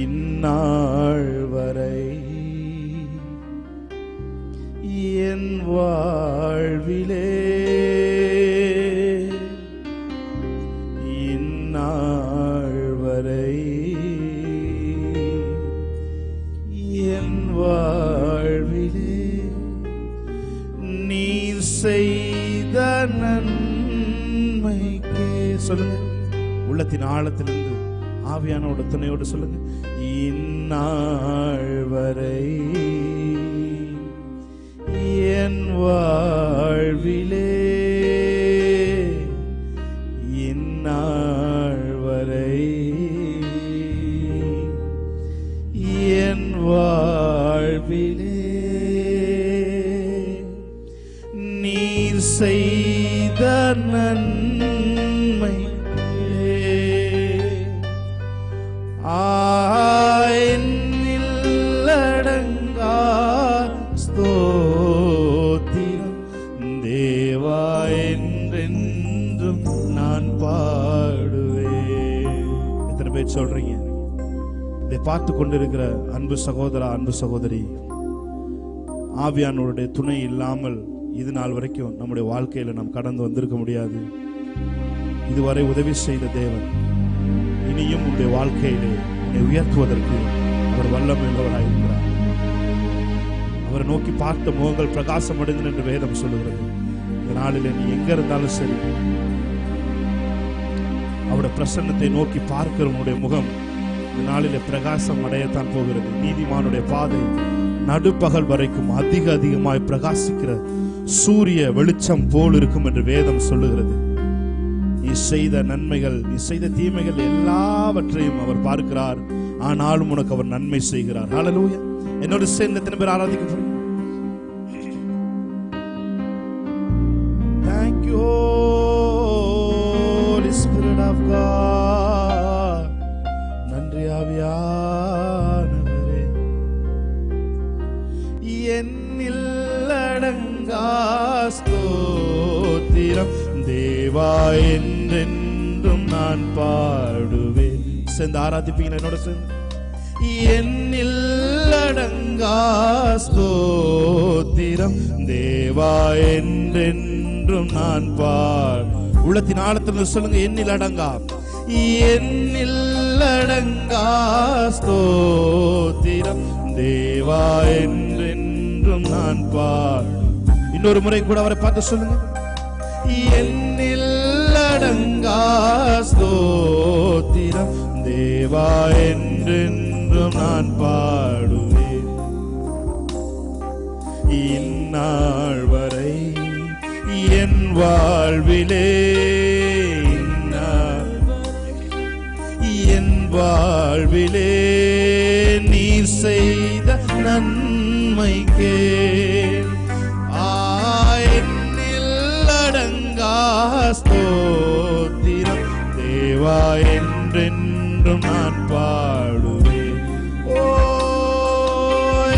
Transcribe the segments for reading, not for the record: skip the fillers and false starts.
இந்நாள் வரை என் வாழ்விலே இந்நாள் வரை என் வாழ்விலே நீர் செய்த நன்மைக்கே சொல்லுங்க, உள்ளத்தின் ஆழத்திலிருந்து ஆவியானோட துணையோடு சொல்லுங்க. இந்நாள் வரை என் வாழ்விலே இந்நாள் வரை என் வாழ்விலே நீர் செய்த நன்மை அடங்கா ஸ்தோத்திரம் தேவா என்றென்றும் நான் பாடுவேன். எத்தனை பேர் சொல்றீங்க? இதை பார்த்து கொண்டிருக்கிற அன்பு சகோதரா, அன்பு சகோதரி, ஆவியானவருடைய துணை இல்லாமல் இது நாள் வரைக்கும் நம்முடைய வாழ்க்கையில நாம் கடந்து வந்திருக்க முடியாது. இதுவரை உதவி செய்த தேவன் இனியும் உங்களுடைய வாழ்க்கையிலே உயர்த்துவதற்கு அவர் வல்லமையுள்ளவராயிருக்கிறார். அவரை நோக்கி பார்த்த முகங்கள் பிரகாசம் அடைந்தன என்று வேதம் சொல்லுகிறது. இந்த நாளிலே நீ எங்க இருந்தாலும் சரி, அவருடைய பிரசன்னத்தை நோக்கி பார்க்கிறவனுடைய முகம் இந்த நாளிலே பிரகாசம் அடையத்தான் போகிறது. நீதிமானுடைய பாதை நடுப்பகல் வரைக்கும் அதிகமாய் பிரகாசிக்கிற சூரிய வெளிச்சம் போல் இருக்கும் என்று வேதம் சொல்லுகிறது. நீ செய்த நன்மைகள், நீ செய்த தீமைகள் எல்லாவற்றையும் அவர் பார்க்கிறார். ஆனாலும் உனக்கு அவர் நன்மை செய்கிறார். ஹல்லேலூயா. என்னோடு சேர்ந்து எத்தனை பேர் ஆராதிக்க போறீங்க? Thank you Holy Spirit of God. நன்றி ஆவியானவரே. என்னில் அடங்கா ஸ்தோத்திரம் தேவா என்றென்றும் நான் பாடுவேன். சேர்ந்து ஆராதிப்பீங்க என்னோட சேர்ந்து. என்னில் அடங்கா ஸ்தோத்திரம் தேவா என்றென்றும் நான் பாடு. உள்ளத்தின் ஆழத்தில் சொல்லுங்க, என்னில் அடங்கா, என்னில் அடங்கா ஸ்தோத்திரம் தேவா என்றென்றும் நான் பாடு. இன்னொரு முறை கூட அவரை பார்த்து சொல்லுங்க, என்னில் அடங்கா ஸ்தோத்திரம் தேவா என்றென்றும் நான் பாடுவேன். இந்நாள் வரை என் வாழ்விலே என் வாழ்விலே நீ செய்த நன்மைக்கே ஸ்தோத்திரம் தேவா என்றென்றும் நான் பாடுவேன். ஓ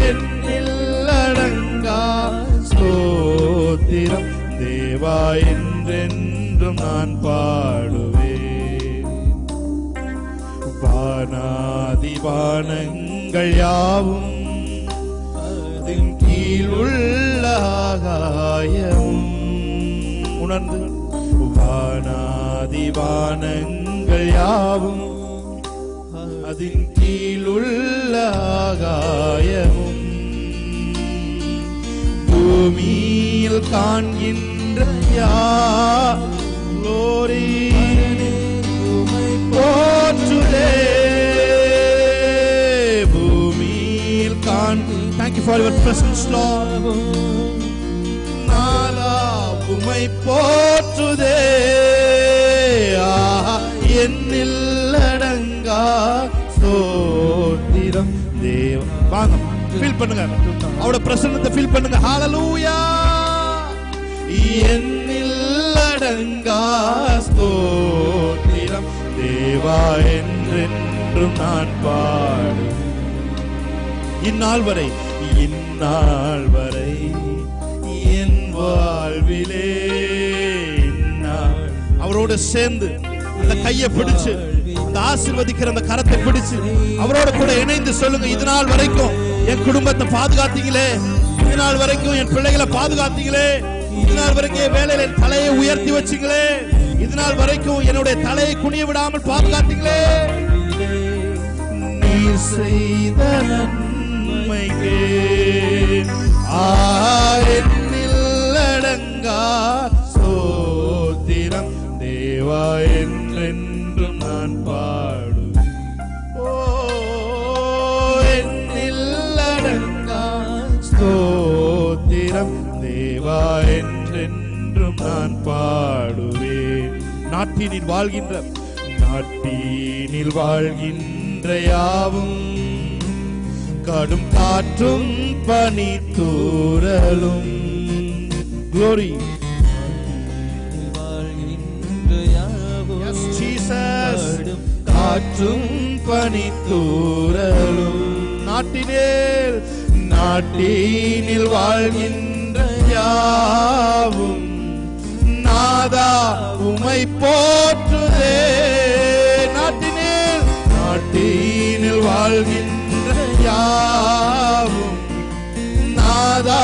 என்னில் அடங்கா ஸ்தோத்திரம் தேவா என்றென்றும் நான் பாடுவேன். வானாதி வானங்கள் யாவும் அதன் கீழ் உள்ள ஆகாயம் உணர்ந்து, வானாதி வானங்கள் யாவும் அதன் கீழுள்ள ஆகாயமும் பூமியில் காண்கின்ற யாரோரே போற்றுதே. பூமியில் Thank you for your presence, Lord. உம்மை போற்றுதே. என்னில் அடங்கா ஸ்தோத்திரம் தேவ. வாங்க ஃபீல் பண்ணுங்க, அவரோட பிரசன்னத்தை ஃபீல் பண்ணுங்க. ஹல்லேலூயா. என்னில் அடங்கா ஸ்தோத்திரம் தேவா என்றென்றும் நான் பாடு. இந்நாள் வரை இந்நாள் வரை என் வாழ்விலே அவரோடு சேர்ந்து அந்த கையை பிடிச்சு அந்த ஆசீர்வதிக்கிற அந்த கரத்தை பிடிச்சு அவரோட கூட இணைந்து சொல்லுங்க, இது நாள் வரைக்கும் என் குடும்பத்தை பாதுகாத்தீங்களே, இது நாள் வரைக்கும் என் பிள்ளைகளை பாதுகாத்தீங்களே, இது நாள் வரைக்கும் என் வேலையில தலையை உயர்த்தி வச்சீங்களே, இது நாள் வரைக்கும் என்னுடைய தலையை குனிய விடாமல் பாதுகாத்தீங்களே. நீ செய்த நன்மைக்கே என்னில் அடங்கா ஸ்தோத்திரம் தேவா என்றென்றும் நான் பாடும். ஓ என்னில் அடங்கா ஸ்தோத்திரம் தேவா என்றென்றும் நான் பாடுவேன். நாட்டினில் வாழ்கின்ற யாவும் கடும் காற்றும் பனி தூறலும் glory yes Jesus காற்றும் பனி தூறலும் நாட்டினில் வாழ்கின்ற யாவும் நாதா உமை போற்றுதே. நாட்டினில் வாழ்கின்ற யாவும் நாதா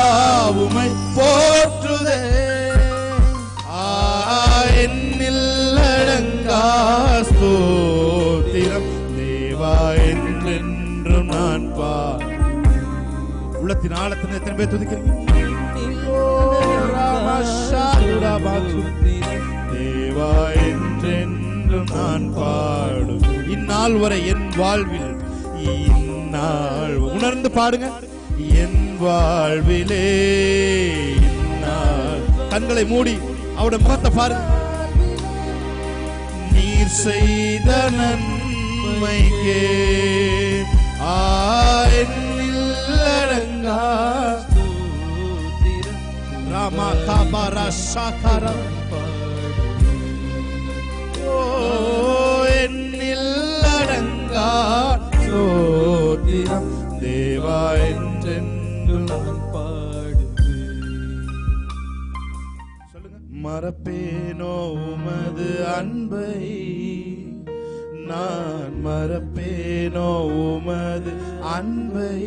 உமை போற்றுதே. என்னில் அடங்கா ஸ்தோத்திரம் தேவா என்றென்றும் நான் உள்ளத்தின் ஆழத்தின் எத்தனை பேர் துதிக்கிறீங்க? தேவா என்றென்றும் நான் பாடும். இந்நாள் வரை என் வாழ்வில் இந்நாள் உணர்ந்து பாடுங்க. என் வாழ்விலே இந்நாள் கண்களை மூடி அவருடைய முகத்தை பாருங்க. நீர் செய்த நன்மைக்கே என்னில் அடங்கா ராமா காபாரா சாகாரா என்னில் அடங்கா ஸ்தோத்திரம் தேவா என்றென்றும் சொல்லுங்க. மறப்பேனோ உமது அன்பை, நான் மறப்பேனோ உமது அன்பை,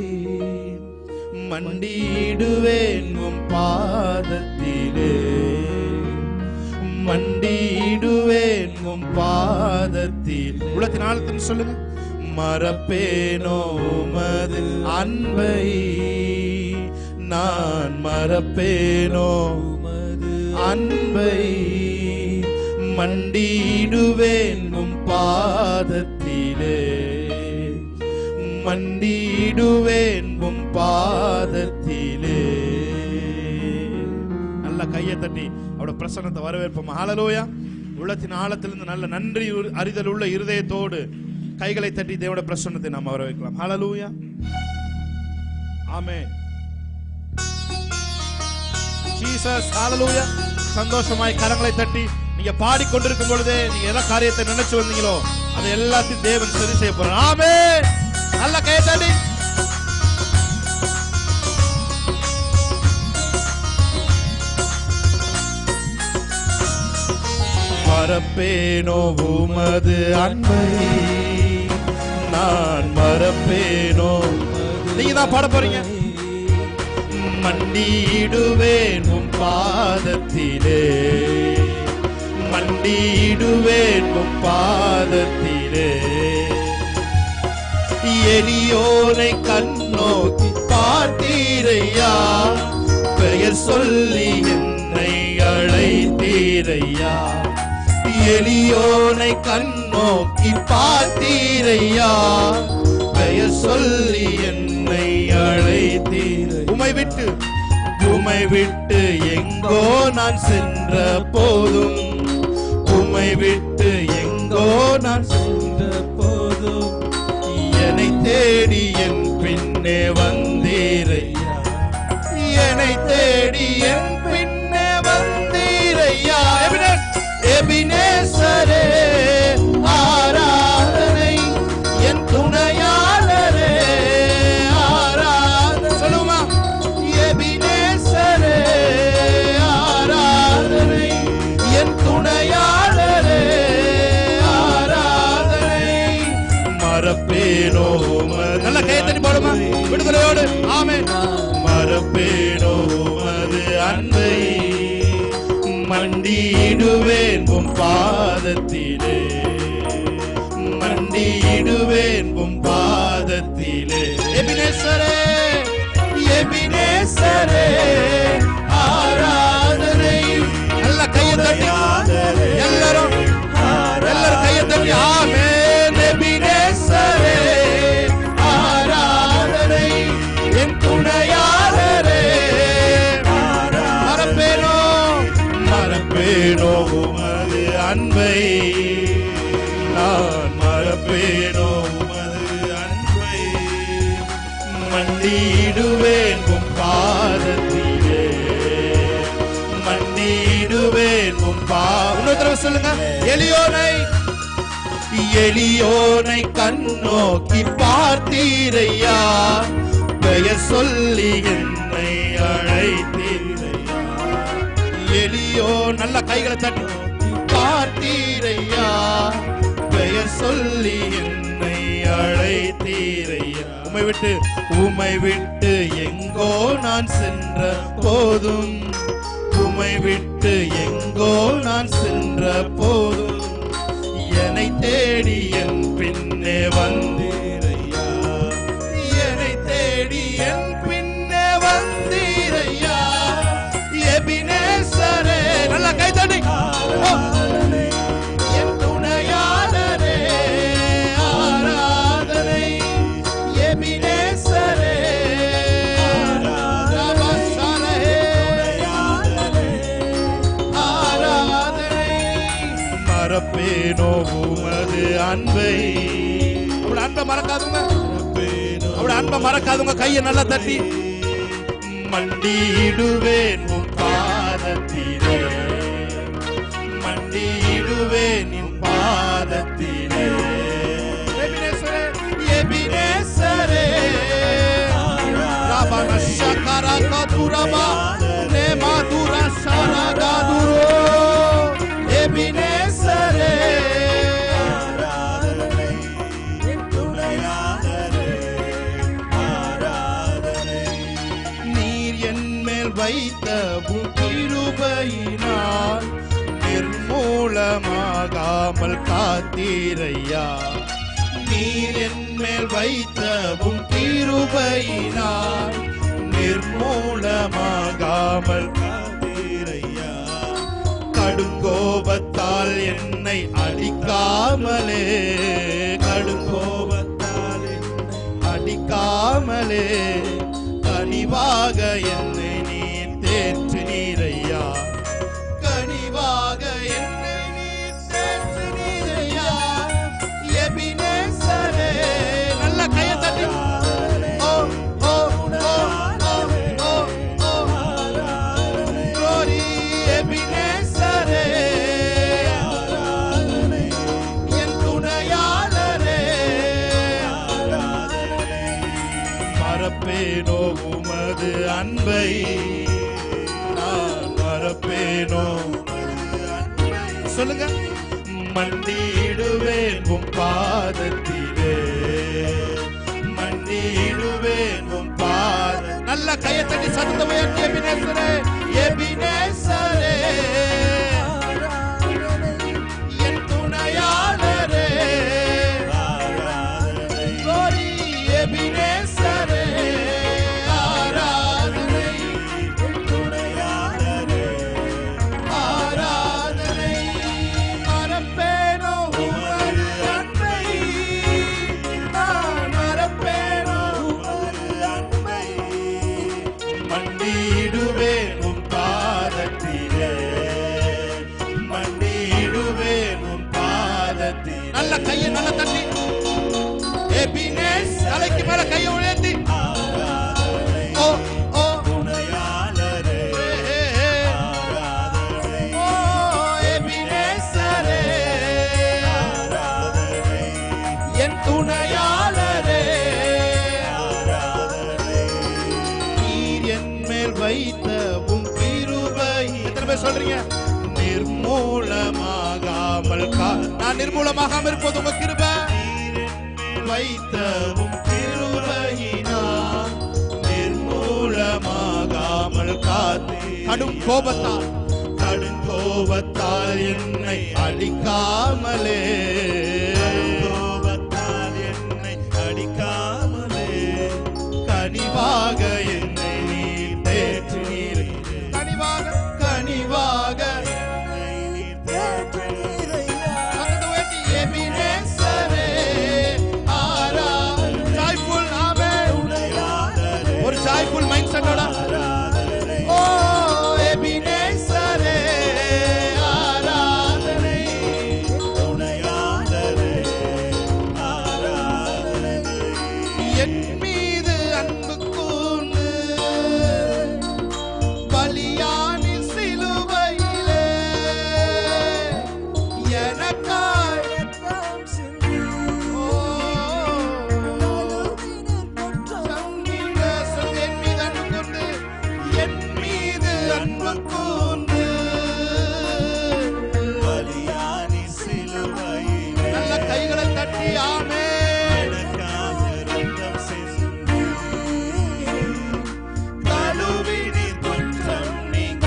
மண்டியிடுவேன் உம் பாதத்திலே, மண்டியிடுவேன் உம் பாதத்தில். உள்ளத்தின் ஆழத்தில் சொல்லுங்க. மறப்பேனோ உமது அன்பை, நான் மறப்பேனோ உமது அன்பை, மண்டியிடுவேன் உம் பாதத்திலே, மண்டியிடுவேன் உம் பாதத்திலே. நல்ல கையை தட்டி அவருடைய பிரசன்னத்தை வரவேற்போம். ஹல்லேலூயா. உள்ளத்தின் ஆழத்திலிருந்து நல்ல நன்றி அறிதல் உள்ள இருதயத்தோடு கைகளை தட்டி தேவனுடைய பிரசன்னத்தை நாம் வரவேற்கலாம். ஹல்லேலூயா. ஆமென். ஜீசஸ். ஹல்லேலூயா. சந்தோஷமாய் கரங்களை தட்டி நீங்க பாடிக்கொண்டிருக்கும் பொழுதே நீங்க எந்த காரியத்தை நினைச்சு வந்தீங்களோ அதை எல்லாத்தையும் தேவன் சரி செய்ய போறார். ஆமென். நல்ல கையை தட்டி மறப்பேனோ உமது அன்பை, நான் மறப்பேனோ. நீங்க தான் பாட போறீங்க. மண்டியிடுவேன் உம் பாதத்திலே, மண்டியிடுவேன் உம் பாதத்திலே, எளியோனை கண்ணோக்கி பார்த்தீரையா, பெயர் சொல்லி என்னை அழைத்தீரையா, எளியோனை கண்ணோக்கி பார்த்தீரையா, பெயர் சொல்லி என்னை அழைத்தீர். உமை விட்டு எங்கோ நான் சென்ற போதும், உமை விட்டு எங்கோ நான் சென்ற போதும், என்னை தேடி என் பின்னே வந்தீரையா, என்னை தேடி என் பின்னே வந்தீரையா. எபினேசரே ஆராதனை, என் துணையாளரே ஆராதனை. சொல்லுமா. எபினேசரே ஆராதனை, என் துணையாளரே ஆராதனை. மறப்பேனோ நல்ல கையத்தடி போடுமா விடுதலையோடு ஆமென். மறப்பேனோ அது அன்பை மண்டியிடுவேன் உம் பாதத்திலே மண்டியிடுவேன் உம் பாதத்திலே. எபினேசரே எபினேசரே ஆராதனை நல்ல கையை தட்டி எல்லாரும் கையை தட்டி ஆமென். எபினேசரே ஆராதனை என் துணையாளரே மறப்பேனோ மறப்பேனோ உமது அன்பை நான் மறப்பேனோ உமது அன்பை மண்டியிடுவேன் உம் பாதத்திலே மண்டியிடுவேன் உம் இன்னொரு தடவை சொல்லுங்க. எளியோனை கண்ணோக்கி பார்த்தீரையா பெயர் சொல்லி என்னை அழைத்தீரையா. எளியோ நல்ல கைகளை தட்டி பார்த்தீரையா பெயர் சொல்லி என்னை அழைத்தீரையா. உமை விட்டு எங்கோ நான் சென்ற போதும் உமை விட்டு எங்கோ நான் சென்ற போதும் என்னை தேடி என் பின்னே வந்தீரையா என்னை தேடி என் பின்னே வந்தீரையா. எபினேசரே நல்ல கைதடி என் துணையாளரே ஆராதனை. எபினேசரே ஆராதனை மறப்பேனோ உமது அன்பை அவருடைய அன்பை மறக்காதுங்க அவருடைய அன்பை மறக்காதுங்க. கையை நல்லா தட்டி மண்டியிடுவேன் உம் பாதத்திலே மண்டியிடுவேன் உம் பாதத்திலே. எபினேசரே எபினேசரே ராபா நஷகரா கதுரபா நேமாதுரா ஷரகாதுரோ. எபினேசரே வைத்த கிருபையினால் நிர்மூலமாகாமல் காத்தீரையா. நீர் என் மேல் வைத்த கிருபையினால் நிர்மூலமாகாமல் காத்தீரையா. கடுங்கோபத்தால் என்னை அடிக்காமலே கடுங்கோபத்தால் என்னை அடிக்காமலே கனிவாக என்னை நீர் தேற்று நீரையா கனிவாக என்னை நீர் தேற்று நீரையா. எபினேசரே நல்ல கையை தட்டி ஓ ஓ ஓ ஓ ஓ glory. எபினேசரே என் துணையாளரே மறப்பேனோ உமது அன்பை நான் மறப்பேனோ சொல்லுங்க. மண்டியிடுவேன் உம் பாதத்திலே மண்டியிடுவேன் உம் பாத நல்ல கையை தட்டி சத்தம் உயர்த்தி எபினேசரே எபினேசரே என் துணையாளரே glory. எபினேசரே ஆராதனை துணையாளரே ஆராதனை மறப்பேனோ உமது அன்பை நான் மறப்பேனோ உமது அன்பை மண்டியிடுவேன் உம் பாதத்திலே மண்டியிடுவேன் உம் பாதத்திலே. நல்ல கையை நல்ல தட்டி எபினேஸ் தலைக்கு மேல கையை உயர்த்தி ஓ ஓ துணையாளரே ஓ எபினேசரே ஆராதனை என் துணையாளரே ஆராதனை. நீர் என் மேல் வைத்த உம் கிருபை எத்தனை பேர் சொல்றீங்க? நிர்மூலமாகாமல் நான் நிர்மூலமாகாமல் இருப்பது உங்க கிருபை வைத்தவும் கிருபையினால் நிர்மூலமாகாமல் காத்தே. கடும் கோபத்தால் என்னை அழிக்காமலே, என்னை அழிக்காமலே கனிவாக என்னை நீர் தேற்றினீரே. கனிவாக என்னை நீர் தேற்றினீரே. எபினேசரே ஆராதனை. ஜாய்ஃபுல் ஆமென். ஒரு ஜாய்ஃபுல் மைண்ட் செட்டோட ஓ எபினேசரே ஆராதனை. துணையாளரே ஆராதனை. என் மீது அன்பு கூர்ந்து பலியானி சிலுவையிலே எனக்காய் ரத்தம் சிந்தி. ஓ என் மீது அன்பு கூர்ந்து பலியானி சிலுவையிலே. நல்ல கைகளை தட்டி ஆமென். எனக்காக ரத்தம் சிந்தி. கழுவினீர் குற்றம் நீங்க.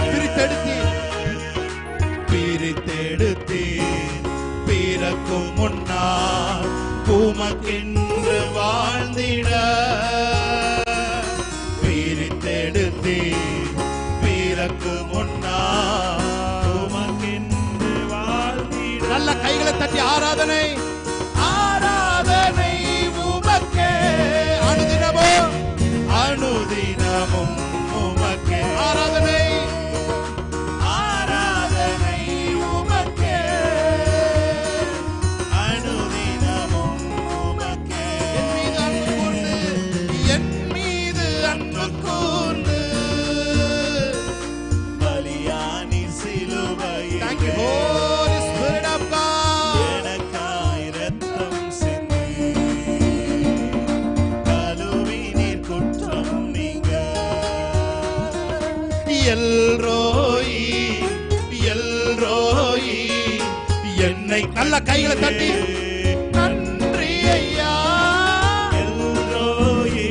பிரித்தெடுத்தீர் பிறக்கும் முன்னால் உமக்கென்று வாழ்ந்திட. பிரித்தெடுத்தீர் பிறக்கும் முன்னால் உமக்கென்று வாழ்ந்திட. நல்ல கைகளை தட்டி ஆராதனை உமக்கே. அனுதினமும் உமக்கே ஆராதனை உமக்கே. அனுதினமும் உமக்கே. என் மீது அன்பு கூர்ந்து பலியானி சிலுவையிலே. Thank you Holy Spirit of God. எனக்காய் ரத்தம் சிந்தி. கழுவினீர் குற்றம் நீங்க. எல்ரோயி என்னை நல்ல கைகளை தட்டி நன்றி ஐயா. எல்ரோயி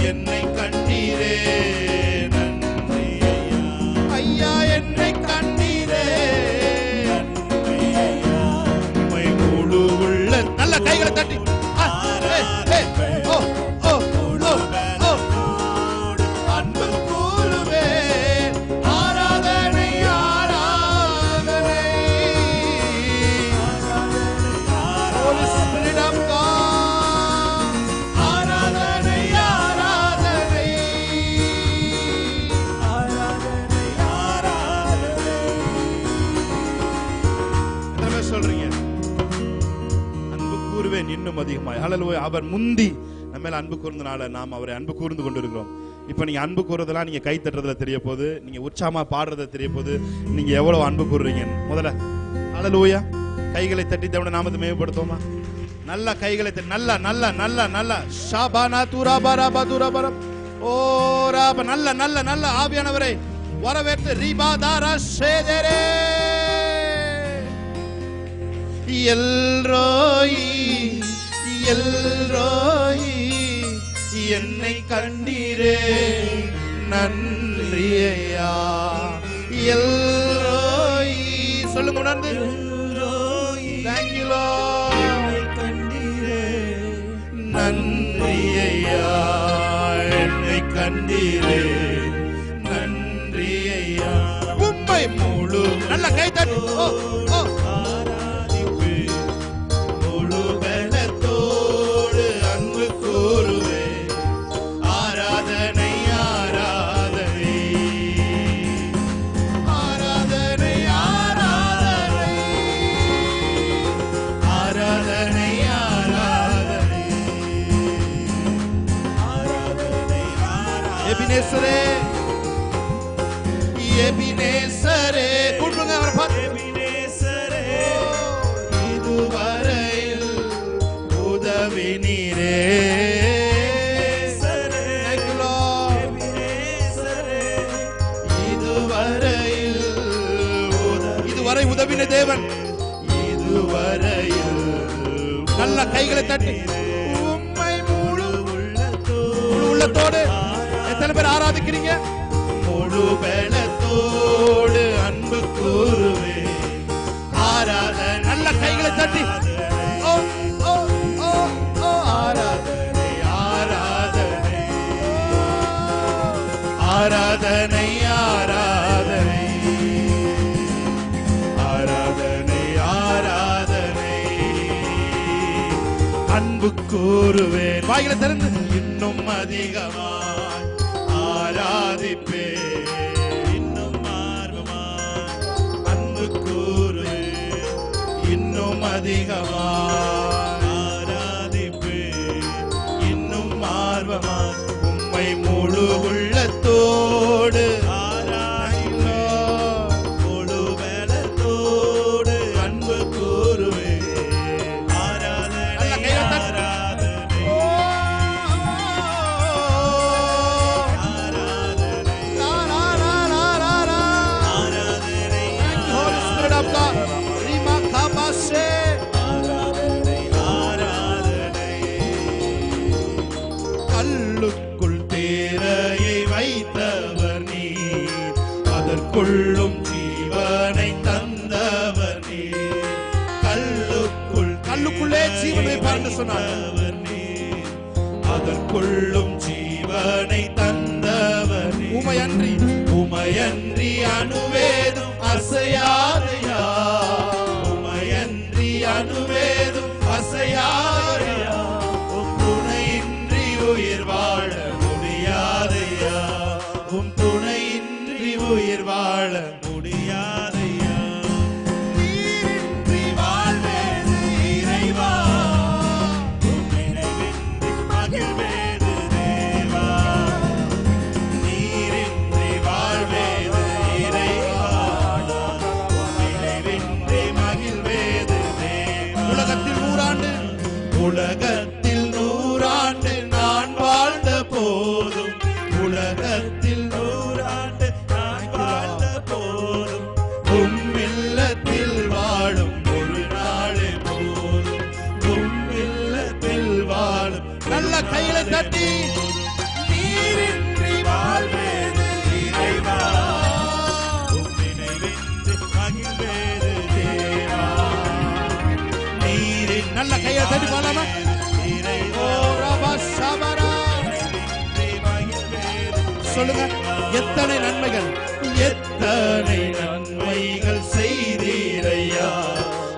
என்னை கண்டீரே நன்றி ஐயா. ஐயா என்னை கண்டீரே நன்றி ஐயா. உம்மை முழு உள்ள நல்ல கைகளை தட்டி அன்பு கூறுவே. ஆராதனை Holy Spirit of God. ஆராதனை எத்தனை பேர் சொல்றீங்க அன்பு கூறுவேன் இன்னும் அதிகமாய். ஹல்லேலூயா. அவர் முந்தி நம்ம மேல அன்பு கூர்ந்தனால நாம் அவரை அன்பு கூர்ந்து கொண்டிருக்கிறோம். இப்ப நீங்க அன்பு கூறுறதெல்லாம் நீங்க கை தட்டுறதுல தெரிய போகுது, நீங்க உற்சாகமா பாடுறதுல தெரிய போகுது, நீங்க எவ்வளவு அன்பு கூறுறீங்க. முதல்ல ஹல்லேலூயா கைகளை தட்டி தேவனுடைய நாமத்தை மேம்படுத்துவோமா. நல்ல கைகளை தட்டி நல்ல நல்ல நல்ல நல்ல ஷாபானா துராபரா துராபரம் ஓ ராப நல்ல நல்ல நல்ல ஆவியானவரை வரவேற்று ரிபாதாரா ஷேதரே. எல்ரோயி என்னை கண்டீரே நன்றி ஐயா. எல்ரோயி சொல்லுங்க உணர்ந்து. Thank you Lord. என்னை கண்டீரே நன்றி ஐயா. என்னை கண்டீரே நன்றி ஐயா. உம்மை முழு நல்ல கை தட்டு எபினேசரே கூப்பிடுங்க அவரை பார்த்து. எபினேசரே இதுவரையில் உதவி நீரே. இதுவரை உதவின தேவன். இதுவரையில் நல்ல கைகளை தட்டி உம்மை முழு உள்ளத்தோடு எத்தனை பேர் ஆராதிக்கிறீங்க? முழு பலத்தோடு அன்பு கூறுவே ஆராதனை. நல்ல கைகளை தட்டி ஓ ஓ ஓ ஓ ஆராதனை ஆராதனை ஆராதனை ஆராதனை ஆராதனை ஆராதனை அன்பு கூறுவேன். வாயில திறந்து இன்னும் அதிகமாய் ஆராதிப்பேன், இன்னும் ஆர்வமாய் அன்பு கூறுவேன், இன்னும் அதிகமாய் ஆராதிப்பேன், இன்னும் ஆர்வமாய் உம்மை முழு உள்ளத்தோடு கொள்ளும் ஜீவனை தந்தவர் நீர். கல்லுக்குள்ளே ஜீவனை பார்த்து சொன்னார் நீர். அதற்குள்ளும் ஜீவனை தந்தவர் நீர். உமையன்றி அணுவேதும் அசையாதையா, உமையன்றி அணுவேதும் அசையாதையா, துணையின்றி உயிர் வாழ முடியாதையா, உம் துணையின்றி உயிர் வாழ முடியாதையா. நீரின்றி வாழ்வேது இறைவா, உம் நினைவின்றி மகிழ்வேது தேவா. நீரின்றி வாழ்வேது இறைவா, உம் நினைவின்றி மகிழ்வேது தேவா. உலகத்தில் 100 ஆண்டு நான் வாழ்ந்த போதும், உலகத்தில் 100 ஆண்டு நான் வாழ்ந்த போதும், உம்மில்லத்தில் வாழும் ஒரு நாளே போதும், உம்மில்லத்தில் வாழும். நல்ல கையில தட்டி நீரின்றி வாழ்வேது இறைவா, உம் நினைவின்றி மகிழ்வேது தேவா. நீரின் நல்ல கையை தட்டி பாடலாமா? சொல்லுங்க. எத்தனை நன்மைகள், எத்தனை நன்மைகள் செய்தீரையா,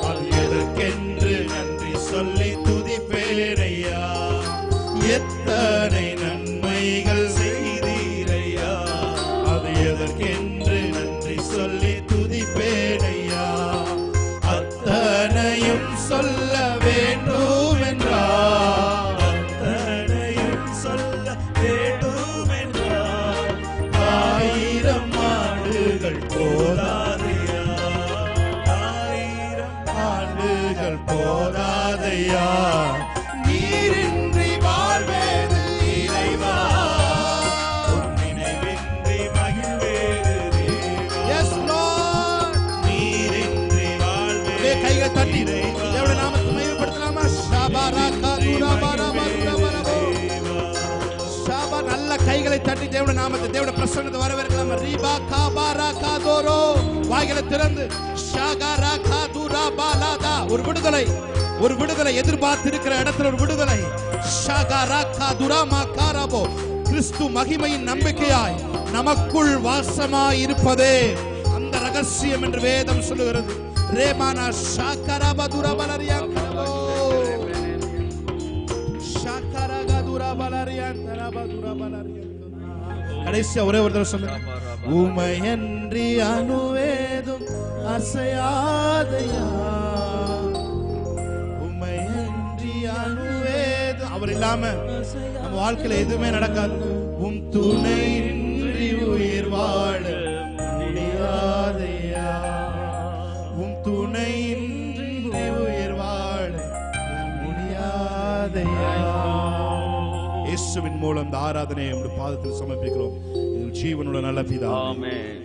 அது எதற்கென்று நன்றி சொல்லி துதிப்பேனையா. எத்தனை நன்மைகள் செய்தீரையா, அது எதற்கென்று நன்றி சொல்லி துதிப்பேனையா. அத்தனையும் சொல்ல வேண்டும் என்றார், அத்தனையும் சொல்ல வேண்டும் என்றார். 1000 ஆண்டுகள் போதாதையா, 1000 ஆண்டுகள் போதாதையா. நீரின்றி வாழ்வேது இறைவா, உம் நினைவின்றி மகிழ்வேது தேவா. S Lord. நீரின்றி வாழ்வேது. கைகள் தட்டி தேவனுடைய நாமத்தை மகிமைப்படுத்தலாமா? ஷபரகா துரபரபரபரபோ. ஷப நல்ல கைகளை தட்டி தேவனுடைய நாமத்தை, தேவனுடைய பிரசன்னத்தை வரவேற்கலாமா? ரிபா காபரகா தோரோ. வாய்களை திறந்து ஷகரகா துரபலதா. ஒரு விடுதலை, ஒரு விடுதலை எதிர்பார்த்திருக்கிற இடத்துல ஒரு விடுதலை. ஷகரகா துரமகாரபோ. கிறிஸ்து மகிமையின் நம்பிக்கையாய் நமக்குள் வாசமாய் இருப்பதே அந்த ரகசியம் என்று வேதம் சொல்லுகிறது. ரேமானா ஷகரபதுரபலரியாங்கோ. ஷகரகதுரபலரியாங்கரபதுரபலரியாங்கோ. கடைசியா ஒரே ஒரு தடவை சொல்லுங்க. உமையன்றி அணுவேதும் அசையாதையா, உமையன்றி அணுவேதும். அவர் இல்லாம நம்ம வாழ்க்கையில எதுவுமே நடக்காது. உம் துணையின்றி உயிர் வாழ முடியாதையா, உம் துணையின்றி உயிர் வாழ முடியாதையா. இயேசுவின் மூலம் இந்த ஆராதனையை உம்முடைய பாதத்தில் சமர்ப்பிக்கிறோம். ஜீவனுள்ள நல்ல பிதாவே, ஆமென்.